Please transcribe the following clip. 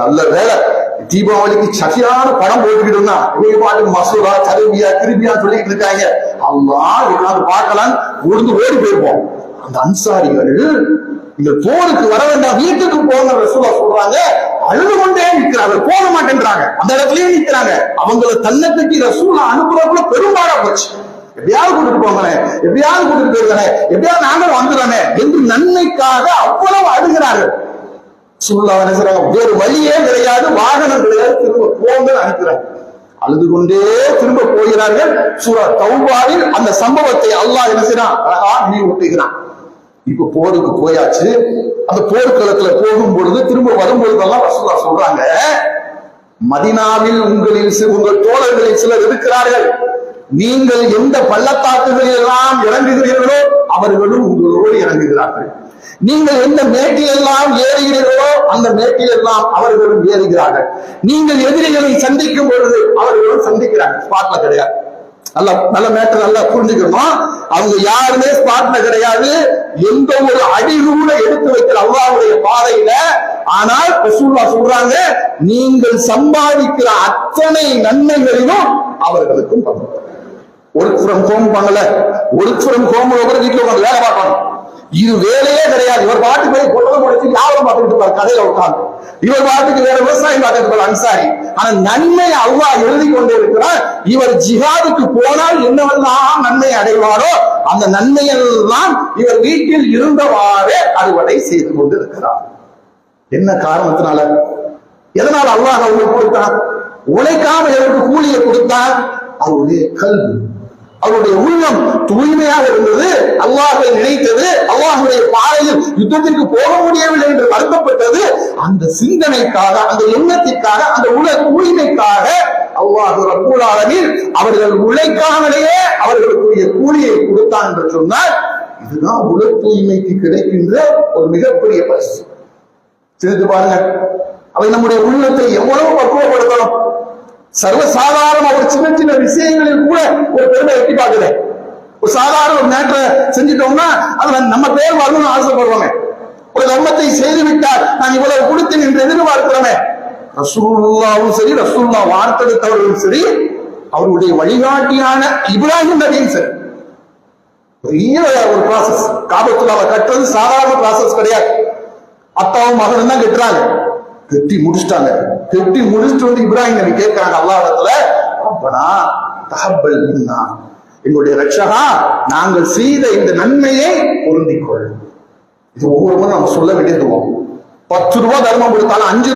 நல்ல வேலை தீபாவளிக்கு சசியான படம் போட்டுக்கிட்டு இருந்தான். இவங்க பாட்டு மசூரா கருவியா கிருபியா சொல்லிட்டு இருக்காங்க. அல்லாஹ் என்னாவது பார்க்கலாம் உழுந்து ஓடி போயிருப்போம். அந்த அன்சாரிகள் இந்த போருக்கு வர வேண்டாம், வீட்டுக்கு போங்க ரசூலா சொல்றாங்க. அழுது கொண்டே நிற்கிறாங்க, போக மாட்டேன்றாங்க. அந்த இடத்துலயே நிற்கிறாங்க. அவங்களை தன்னை கட்டி ரசூலா அனுப்புறதுக்குள்ள பெரும்பாடா போச்சு. எப்படியாவது கூட்டிட்டு போங்களேன், எப்படியாவது கூட்டிட்டு போயிருந்தேன், எப்படியாவது நாங்கள் வந்துடுறேன் என்று நன்மைக்காக அவ்வளவு அழுகிறார்கள். ரசூலுல்லாஹ் என்ன செய்றாங்க, வேறு வழியே கிடையாது, வாகனம் கிடையாது, திரும்ப போங்க அனுப்புறாங்க. அழுது கொண்டே திரும்ப போகிறார்கள். சூரா தௌபாவில் அந்த சம்பவத்தை அல்லாஹ் என்ன செய்றான், அழகா நினைவூட்டுகிறான். இப்ப போருக்கு போயாச்சு. அந்த போர்க்களத்துல போகும் பொழுது திரும்ப வரும் பொழுதெல்லாம் ரசூலுல்லாஹ் சொல்றாங்க, மதீனாவில் உங்கள் தோழர்களில் சிலர் இருக்கிறார்கள். நீங்கள் எந்த பள்ளத்தாக்குகளில் எல்லாம் இறங்குகிறீர்களோ அவர்களும் உங்களோடு இறங்குகிறார்கள். நீங்கள் எந்த மேட்டில் எல்லாம் ஏறுகிறீர்களோ அந்த மேட்டில் எல்லாம் அவர்களும் ஏறுகிறார்கள். நீங்கள் எதிரிகளை சந்திக்கும் பொழுது அவர்களும் சந்திக்கிறார்கள். ஸ்பாட்ல கிடையாது. நல்ல மேட்டர் நல்லா புரிஞ்சுக்கணும். அவங்க யாருமே ஸ்பாட்ல கிடையாது. எந்த ஒரு அடி கூட எடுத்து வைக்கிற அல்லாஹ்வுடைய பாதையில. ஆனால் ரசூலுல்லாஹ் சொல்றாங்க, நீங்கள் சம்பாதிக்கிற அத்தனை நன்மைகளிலும் அவர்களுக்கும் பங்கு. ஒர்க் ஃப்ரம் ஹோம் பண்ணல, ஒர்க் ஃப்ரம் ஹோம் வீட்டுல உட்காந்து வேலை பார்க்கணும். இது வேலையே கிடையாது. இவர் பாட்டுக்கு போய் பொட்டலம் முடிச்சு யாரும் பார்த்துட்டு இருப்பார் கடையில உட்காந்து. இவர் பாட்டுக்கு வேற விவசாயம் பார்த்துட்டு இருப்பார் அன்சாரி. ஆனா நன்மை அல்லாஹ் எழுதி கொண்டே இருக்கிறார். இவர் ஜிஹாதுக்கு போனால் என்னவெல்லாம் நன்மை அடைவாரோ அந்த நன்மையெல்லாம் இவர் வீட்டில் இருந்தவாறே அறுவடை செய்து கொண்டு இருக்கிறார். என்ன காரணத்தினால, எதனால அல்லாஹ் அவங்களுக்கு கொடுத்தான்? உழைக்காம எதற்கு கூலியை கொடுத்தான்? அவருடைய கல்வி, அவருடைய உள்ளம் தூய்மையாக இருந்தது, அல்லாஹ்வை நினைத்தது, அல்லாஹ்வுடைய பாதையில் யுத்தத்திற்கு போக முடியவில்லை என்று வருத்தப்பட்டது. அந்த சிந்தனைக்காக, அந்த எண்ணத்திற்காக, அந்த உல தூய்மைக்காக அல்லாஹ் ரப்பல் ஆலமீன் அவர்கள் உழைக்காமலேயே அவர்களுக்குரிய கூலியை கொடுத்தான் என்று சொன்னால், இதுதான் உல தூய்மைக்கு கிடைக்கின்ற ஒரு மிகப்பெரிய பரிசு. சிந்தித்து பாருங்க, அவை நம்முடைய உள்ளத்தை எவ்வளவு பக்குவப்படுத்தணும். சர்வசாதாரண ஒரு சின்ன சின்ன விஷயங்களில் கூட ஒரு பெருமை எட்டி பார்க்குது. ஒரு சாதாரண ஒரு மேட்டரை செஞ்சிட்டோம்னா அதுல நம்ம பேர் வரணும்னு ஆசைப்படுறோமே. ஒரு தர்மத்தை செய்து விட்டால் நான் இவ்வளவு கொடுத்தேன் என்று எதிர்பார்க்கிறோமே. ரசூலுல்லாஹும் சரி, ரசூலுல்லாஹ் வார்த்தெடுத்தவர்களும் சரி, அவருடைய வழிகாட்டியான இப்ராஹிம் நபியும் சரி, பெரிய ஒரு ப்ராசஸ். காபத்துல்லாஹ்வை கட்டுறது சாதாரண ப்ராசஸ் கிடையாது. அத்தாவும் மகனும் தான் கட்டுறாங்க. கட்டி முடிச்சுட்டாங்க. கட்டி முடிச்சுட்டு வந்து இப்ராஹிம் நபி கேட்கிறாங்க அல்லாஹ்விடத்துல, ரப்பனா தஹப்பல் மின்னா, எங்களுடைய ரட்சகா நாங்கள் செய்த இந்த நன்மையை பொருந்திக்கொள். இது ஒவ்வொரு முறை நம்ம சொல்ல வேண்டியது. 10 ரூபாய் தர்மம் கொடுத்தாலும் 5